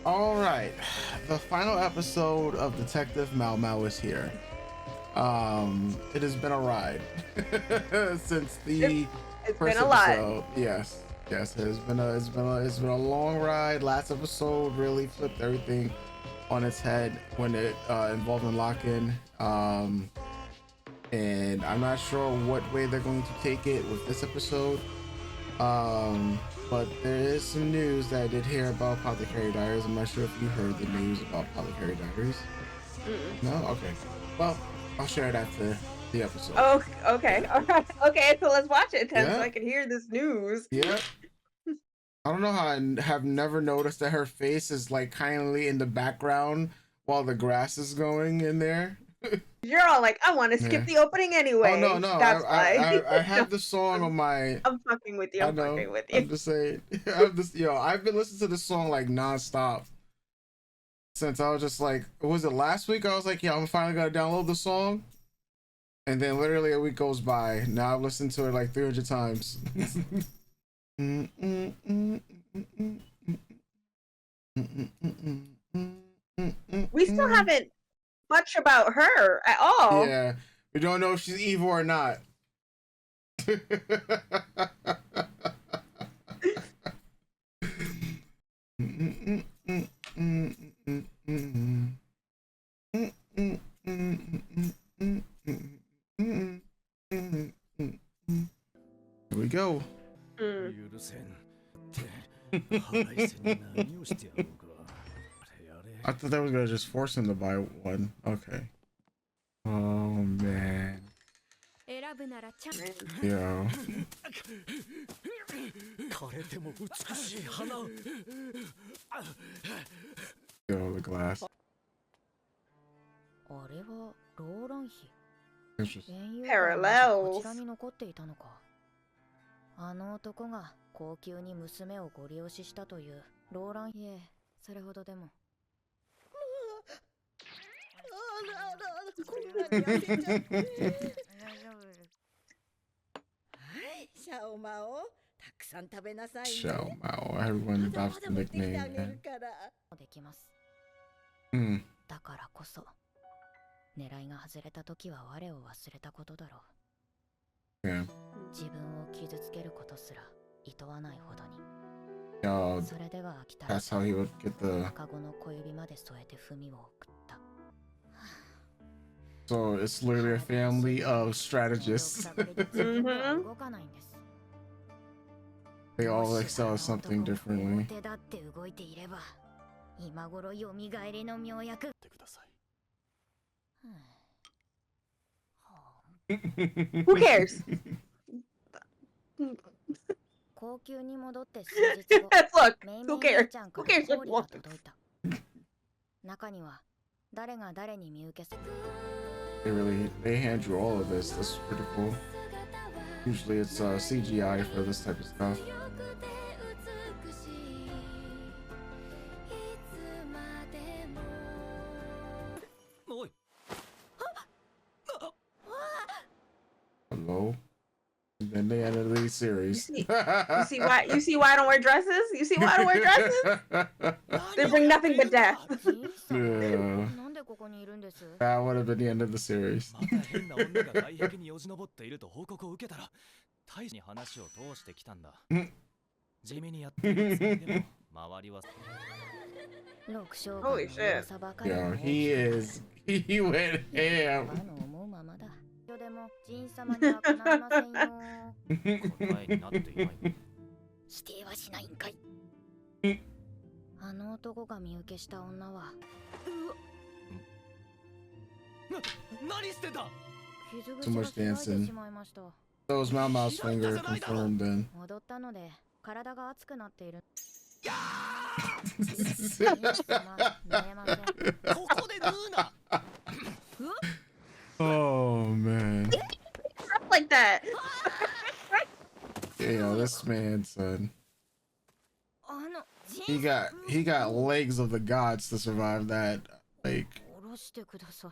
All right, the final episode of Detective Maomao is here. It has been a ride since the It's first been a lot. episode. Yes, it's been a long ride. Last episode really flipped everything on its head when it involved in lock-in. And I'm not sure what way they're going to take it with this episode. But there is some news that I did hear about Apothecary Diaries. I'm not sure if you heard the news about Apothecary Diaries. No? Okay. Well, I'll share it after the episode. Oh, okay. Yeah. All right. Okay, so let's watch it then so Yeah. I can hear this news. Yeah. I don't know how I have never noticed that her face is like kindly in the background while the grass is going in there. You're all like, I want to skip the opening anyway. Oh no, That's why. I have the song on my. I'm fucking with you. I I'm know. fucking with you. I'm just saying. I've been listening to this song like nonstop since I was just like, was it last week? I was like, yeah, I'm finally gonna download the song, and then literally a week goes by. Now I've listened to it like 300 times. We still haven't much about her at all. Yeah, we don't know if she's evil or not. Here we go. I thought that was gonna just force him to buy one. Okay. Oh man. Yo. Yo, the glass. Interesting. Parallels. あの男が高級に娘をご利用ししたというローランいえそれほどでもシャオマオたくさん食べなさいね Maomao. Everyone adopts the nickname. Man. できます Hmm. だからこそ狙いが外れた時は我を忘れたことだろう Yeah. 自分を傷つけることすら厭わないほどに Yo, それでは飽きたら that's how he would get the. 赤子の小指まで添えて文を送った So it's literally a family of strategists. 動かないんです They all excel at something differently. 表だって動いていれば今頃蘇りの妙薬 Who cares? 高級に戻って数日後 Look, メイ who メイ cares? ちゃんか Who ら cares コ what ー you リが want? 届いた中には誰が誰に見受け They hand you all of this. That's pretty cool. Usually it's CGI for this type of stuff. Hello. And then they ended the series. You see why I don't wear dresses? You see why I don't wear dresses? They bring nothing but death. Yeah. なんでここにいるんです That would have been the end of the series. また変な女が外壁によじ登っていると報告を受けたら大使に話を通してきたんだ地味にやっているつもりでも周りは 6勝 Holy shit. Yo, he went ham. の思うままだでもジン様にはかないませんよ答えになっていない否定はしないんかいあの男が見受けした女は何してた Too much dancing. しまいました That was Maomao's finger confirmed then. 戻ったので体が熱くなっている Oh man. Like that. Yeah, yo, this man, son. He got legs of the gods to survive that. Like,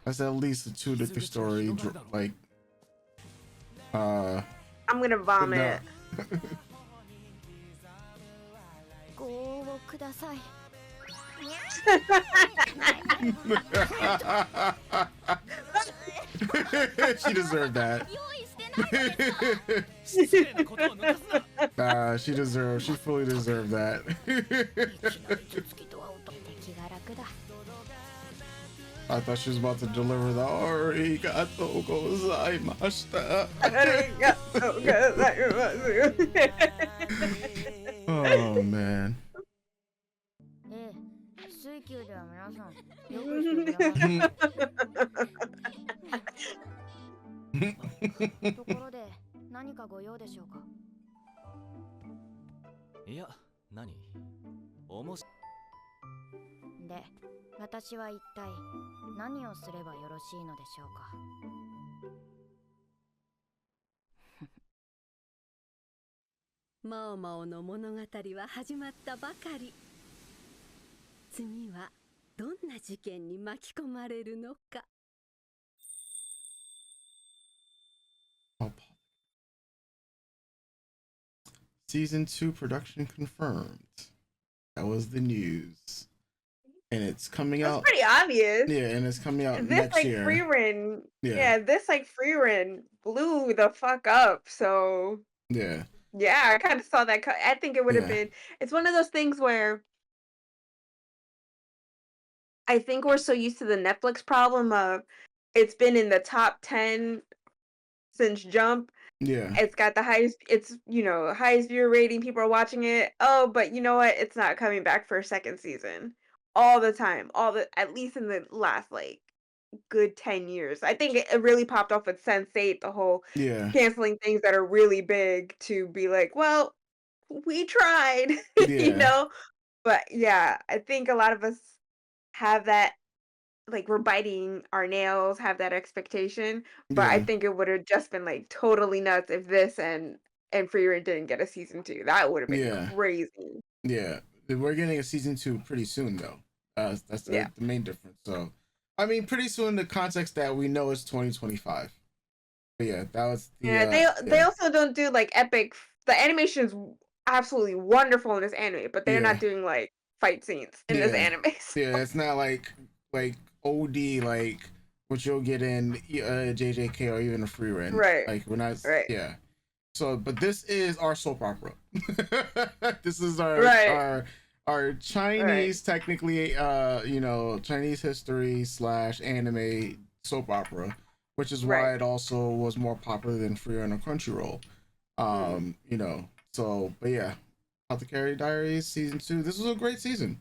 that's at least a 2 to 3 story. Like, I'm gonna vomit. ご応募ください She deserved that. She fully deserved that. いきなり頭突きと会うと気が楽だ I thought she was about to deliver the arigatou gozaimashita. Oh man. ええ水球では皆さんよくしてくれますところで何かご用でしょうかいや、何おもしで私は一体何をすればよろしいのでしょうかマオマオの物語は始まったばかり。次はどんな事件に巻き込まれるのか。Season 2 production confirmed. That was the news. And it's coming out. That's pretty obvious. Yeah, and it's coming out This next like year. free run. Yeah. Yeah, this like free run blew the fuck up. So Yeah. yeah, I kind of saw that. I think it would have Yeah. been. It's one of those things where I think we're so used to the Netflix problem of it's been in the top 10 since Jump. Yeah. It's got the highest. It's highest viewer rating. People are watching it. Oh, but you know what? It's not coming back for a second season. All the time. At least in the last like good 10 years. I think it really popped off with Sense8, the whole Yeah. canceling things that are really big to be like, well, we tried, Yeah. But yeah, I think a lot of us have that, like we're biting our nails, have that expectation. But I Yeah. think it would have just been like totally nuts if this and Free Rein didn't get a season 2. That would have been Yeah. crazy. Yeah. We're getting a season 2 pretty soon though. That's the main difference. So I mean pretty soon in the context that we know it's 2025. But yeah, that was the they also don't do like epic. The animation is absolutely wonderful in this anime, but they're not doing like fight scenes in this anime. Yeah, it's not like OD like what you'll get in JJK or even a free run. Right. Like we're not. Right. Yeah. So, but this is our soap opera. This is our Chinese, technically, Chinese history / anime soap opera, which is why it also was more popular than Free Run or Crunchyroll. So, but yeah, Apothecary Diaries season 2. This was a great season.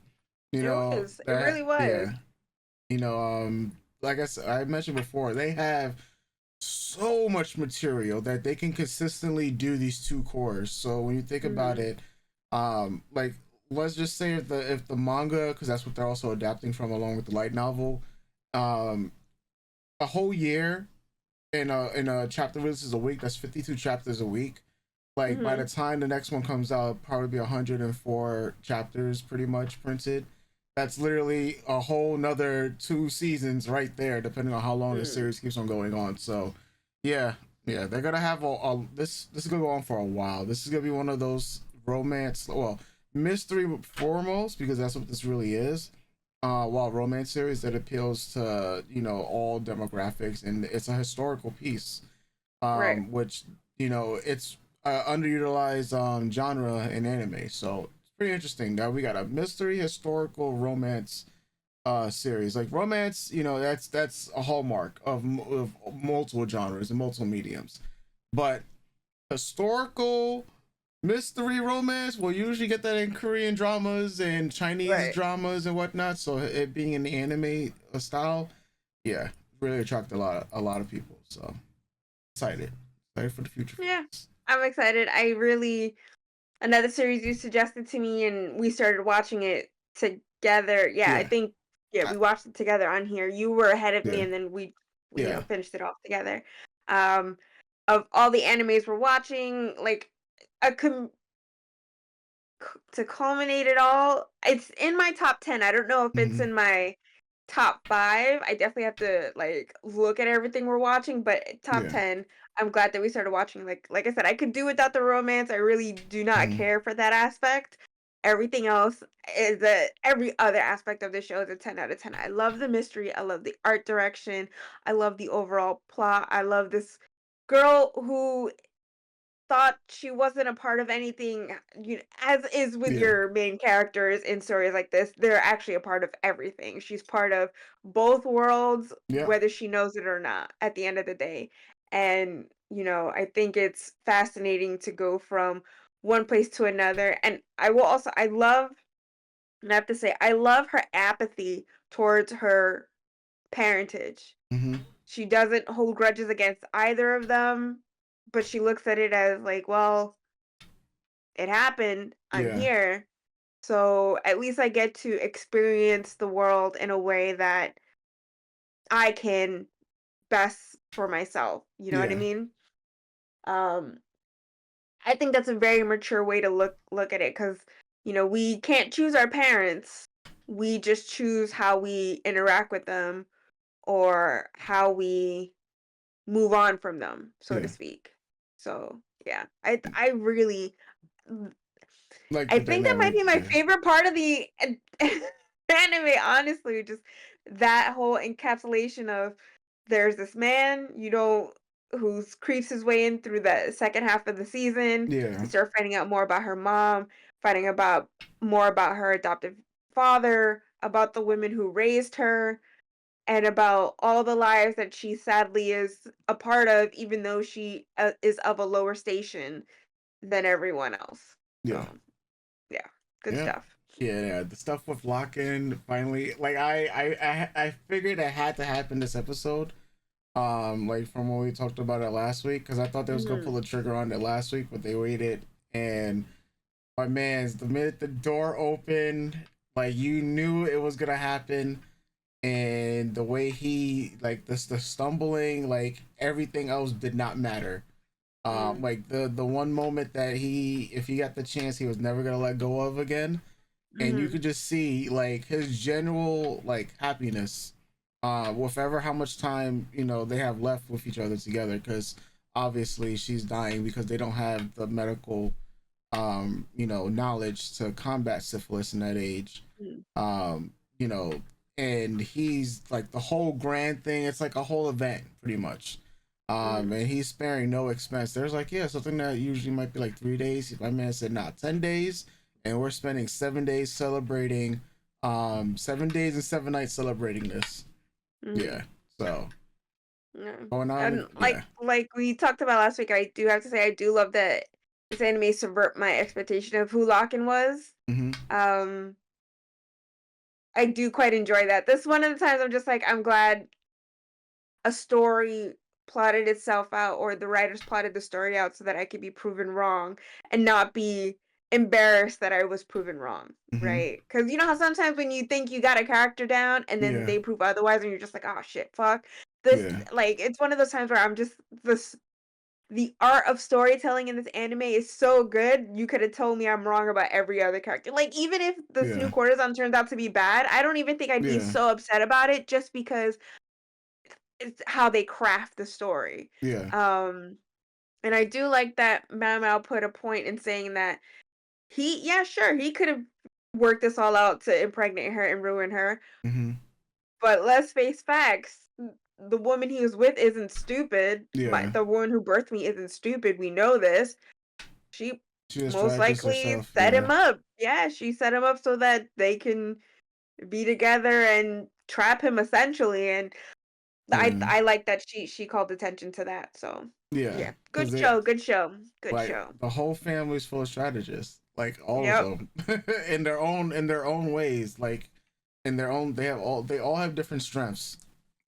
It really was. Yeah. Like I mentioned before, they have so much material that they can consistently do these 2 cores. So when you think about it, like let's just say if the manga, because that's what they're also adapting from along with the light novel, a whole year in a chapter releases a week, that's 52 chapters a week. Like by the time the next one comes out, probably be 104 chapters pretty much printed. That's literally a whole nother 2 seasons right there, depending on how long the series keeps on going on. So, yeah, they're gonna have this is gonna go on for a while. This is gonna be one of those mystery foremost, because that's what this really is. While romance series that appeals to all demographics, and it's a historical piece, which it's underutilized genre in anime. So pretty interesting that we got a mystery historical romance series. Like romance, that's a hallmark of multiple genres and multiple mediums, but historical mystery romance, we'll usually get that in Korean dramas and Chinese dramas and whatnot. So it being in the anime style, really attracted a lot of people. So excited for the future. Yeah, I'm excited. Another series you suggested to me, and we started watching it together. I think we watched it together on here. You were ahead of me, and then we finished it off together. Of all the animes we're watching, like to culminate it all, it's in my top 10. I don't know if it's in my top 5. I definitely have to like look at everything we're watching, but top 10. I'm glad that we started watching. Like I said, I could do without the romance. I really do not care for that aspect. everything else is every other aspect of the show is a 10 out of 10. I love the mystery. I love the art direction. I love the overall plot. I love this girl who thought she wasn't a part of anything, as is with Yeah. your main characters in stories like this, they're actually a part of everything. She's part of both worlds, Yeah. whether she knows it or not, at the end of the day. And, I think it's fascinating to go from one place to another. And I have to say, I love her apathy towards her parentage. Mm-hmm. She doesn't hold grudges against either of them, but she looks at it as like, well, it happened. I'm Yeah. here. So at least I get to experience the world in a way that I can best for myself. You know what I Yeah. mean? Um, I think that's a very mature way to look at it because we can't choose our parents. We just choose how we interact with them or how we move on from them, so to Yeah. speak. So yeah, I really Like I the think that might dynamic. be my Yeah. favorite part of the anime, honestly, just that whole encapsulation of there's this man, who creeps his way in through the second half of the season. Yeah. You start finding out more about her mom, finding about more about her adoptive father, about the women who raised her, and about all the lives that she sadly is a part of, even though she is of a lower station than everyone else. Yeah. So, yeah, good Yeah. stuff. Yeah, the stuff with Locken finally, like I figured it had to happen this episode. Like from when we talked about it last week, because I thought they was gonna pull Mhm. the trigger on it last week, but they waited. And my man's the minute the door opened, like you knew it was gonna happen, and the way he like the stumbling, like everything else did not matter. Mm. Like the one moment that if he got the chance, he was never gonna let go of again, and you Mhm. could just see like his general like happiness with ever how much time they have left with each other together, because obviously she's dying because they don't have the medical knowledge to combat syphilis in that age. Mm. um you know and he's like the whole grand thing, it's like a whole event pretty much. Mhm. And he's sparing no expense. There's like, yeah, something that usually might be like 3 days, my man said not 10 days, and we're spending 7 days celebrating, 7 days and 7 nights celebrating this. Mhm. Yeah. So Yeah. going on. And Yeah. like we talked about last week, I do have to say I do love that this anime subvert my expectation of who Locken was. Mm-hmm. Um, I do quite enjoy that. This one of the times I'm just like, I'm glad a story plotted itself out, or the writers plotted the story out so that I could be proven wrong and not be embarrassed that I was proven wrong, Mm-hmm. right? Because you know how sometimes when you think you got a character down and then Yeah. they prove otherwise and you're just like, oh shit, fuck. This, Yeah. like, it's one of those times where I'm just the art of storytelling in this anime is so good. You could have told me I'm wrong about every other character. Like, even if this new Yeah. courtesan turns out to be bad, I don't even think I'd be Yeah. so upset about it, just because it's how they craft the story. Yeah. Um, and I do like that Maomao put a point in saying that yeah, sure, he could have worked this all out to impregnate her and ruin her, Mm-hmm. but let's face facts. The woman he was with isn't stupid. Yeah. The woman who birthed me isn't stupid. We know this. She She just most tried this likely herself. set Yeah. him up. Yeah, she set him up so that they can be together and trap him essentially. And Yeah. I like that she called attention to that. So Yeah. yeah, Because good they show, good show, good like show. the whole family's full of strategists, like all of Yep. them, in their own ways, like in their own. They all have different strengths.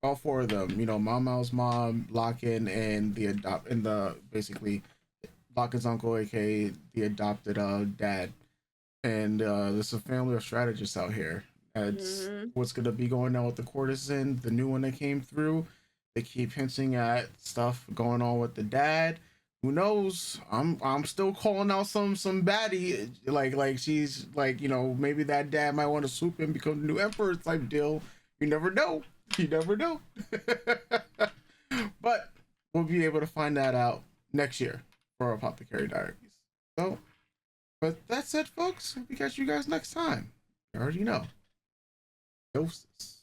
All four of them, Mama's mom, Locken, and the basically Locken's uncle, aka the adopted dad. And there's a family of strategists out here. It's Hmm. what's gonna be going on with the courtesan, the new one that came through. They keep hinting at stuff going on with the dad. Who knows? I'm still calling out some baddie, like she's like, maybe that dad might want to swoop in, become the new emperor type deal. You never know. You never know. But we'll be able to find that out next year for Apothecary Diaries. So But that's it, folks. We catch you guys next time. You already know. Doses.